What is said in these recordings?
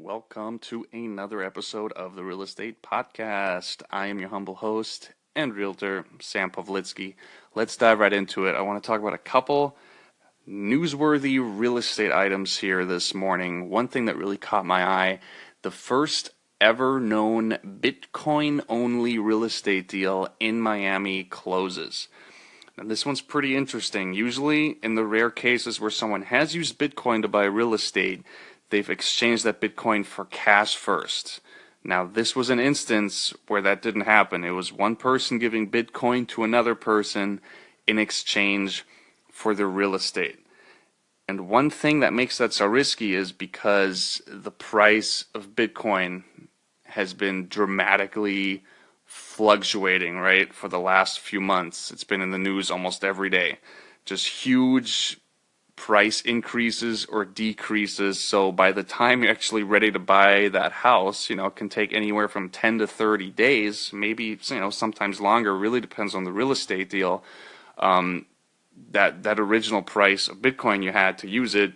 welcome to another episode of the Real Estate Podcast. I am your humble host and realtor, Sam Pavlitsky. Let's dive right into it. I want to talk about a couple newsworthy real estate items here this morning. One thing that really caught my eye, the first ever known Bitcoin-only real estate deal in Miami closes. Now, this one's pretty interesting. Usually, in the rare cases where someone has used Bitcoin to buy real estate, they've exchanged that Bitcoin for cash first. Now, this was an instance where that didn't happen. It was one person giving Bitcoin to another person in exchange for their real estate. And one thing that makes that so risky is because the price of Bitcoin has been dramatically fluctuating, right, for the last few months. It's been in the news almost every day. Just huge price increases or decreases. So by the time you're actually ready to buy that house, it can take anywhere from 10 to 30 days, maybe, sometimes longer. Really depends on the real estate deal. That original price of Bitcoin you had to use it,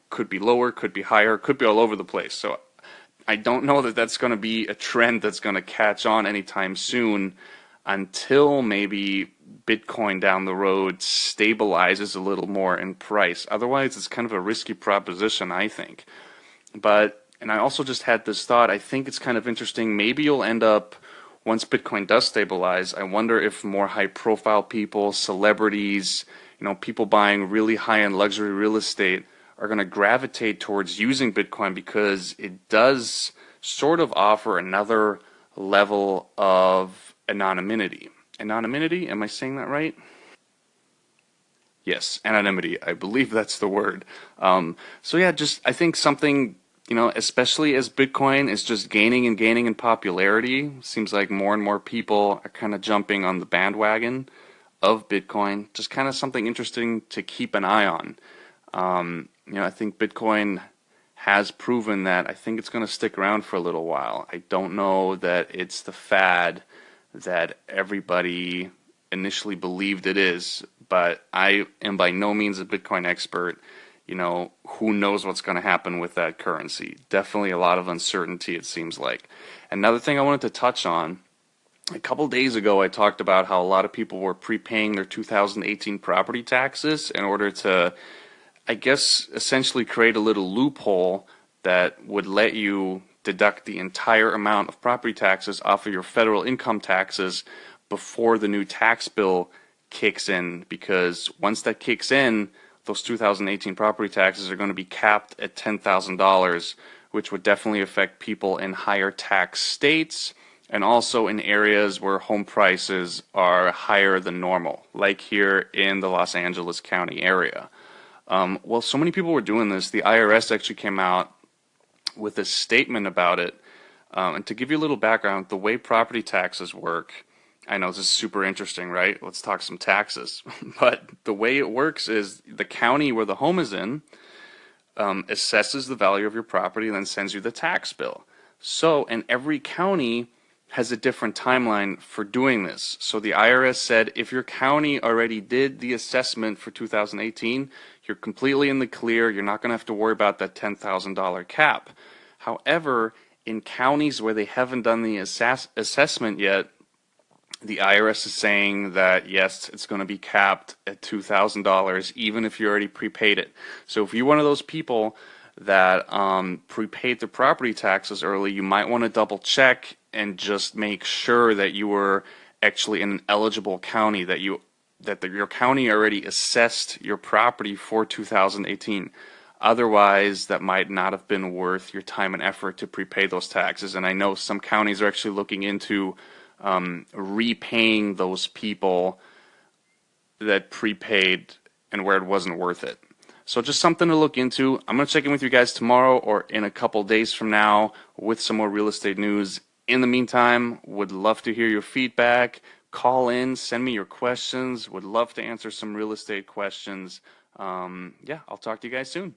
could be lower, could be higher, could be all over the place. So I don't know that that's going to be a trend that's going to catch on anytime soon until maybe Bitcoin down the road stabilizes a little more in price. Otherwise, it's kind of a risky proposition, I think. And I also just had this thought, I think it's kind of interesting. Maybe you'll end up, once Bitcoin does stabilize, I wonder if more high-profile people, celebrities, people buying really high-end luxury real estate are going to gravitate towards using Bitcoin because it does sort of offer another level of anonymity. Anonymity, am I saying that right? Yes, anonymity. I believe that's the word. I think something, especially as Bitcoin is just gaining and gaining in popularity, seems like more and more people are kind of jumping on the bandwagon of Bitcoin. Just kind of something interesting to keep an eye on. I think Bitcoin has proven that I think it's going to stick around for a little while. I don't know that it's the fad that everybody initially believed it is, but I am by no means a Bitcoin expert. Who knows what's going to happen with that currency? Definitely a lot of uncertainty, it seems like. Another thing I wanted to touch on, a couple days ago I talked about how a lot of people were prepaying their 2018 property taxes in order to, I guess, essentially create a little loophole that would let you deduct the entire amount of property taxes off of your federal income taxes before the new tax bill kicks in, because once that kicks in, those 2018 property taxes are going to be capped at $10,000, which would definitely affect people in higher tax states and also in areas where home prices are higher than normal, like here in the Los Angeles County area. So many people were doing this. The IRS actually came out with a statement about it. And to give you a little background, the way property taxes work, I know this is super interesting, right? Let's talk some taxes. But the way it works is the county where the home is in assesses the value of your property and then sends you the tax bill. And every county has a different timeline for doing this. So the IRS said if your county already did the assessment for 2018, you're completely in the clear. You're not going to have to worry about that $10,000 cap. However, in counties where they haven't done the assessment yet, the IRS is saying that, yes, it's going to be capped at $2,000, even if you already prepaid it. So if you're one of those people that prepaid the property taxes early, you might want to double check and just make sure that you were actually in an eligible county, that your county already assessed your property for 2018. Otherwise, that might not have been worth your time and effort to prepay those taxes. And I know some counties are actually looking into repaying those people that prepaid and where it wasn't worth it. So just something to look into. I'm going to check in with you guys tomorrow or in a couple days from now with some more real estate news. In the meantime, would love to hear your feedback. Call in, send me your questions. Would love to answer some real estate questions. I'll talk to you guys soon.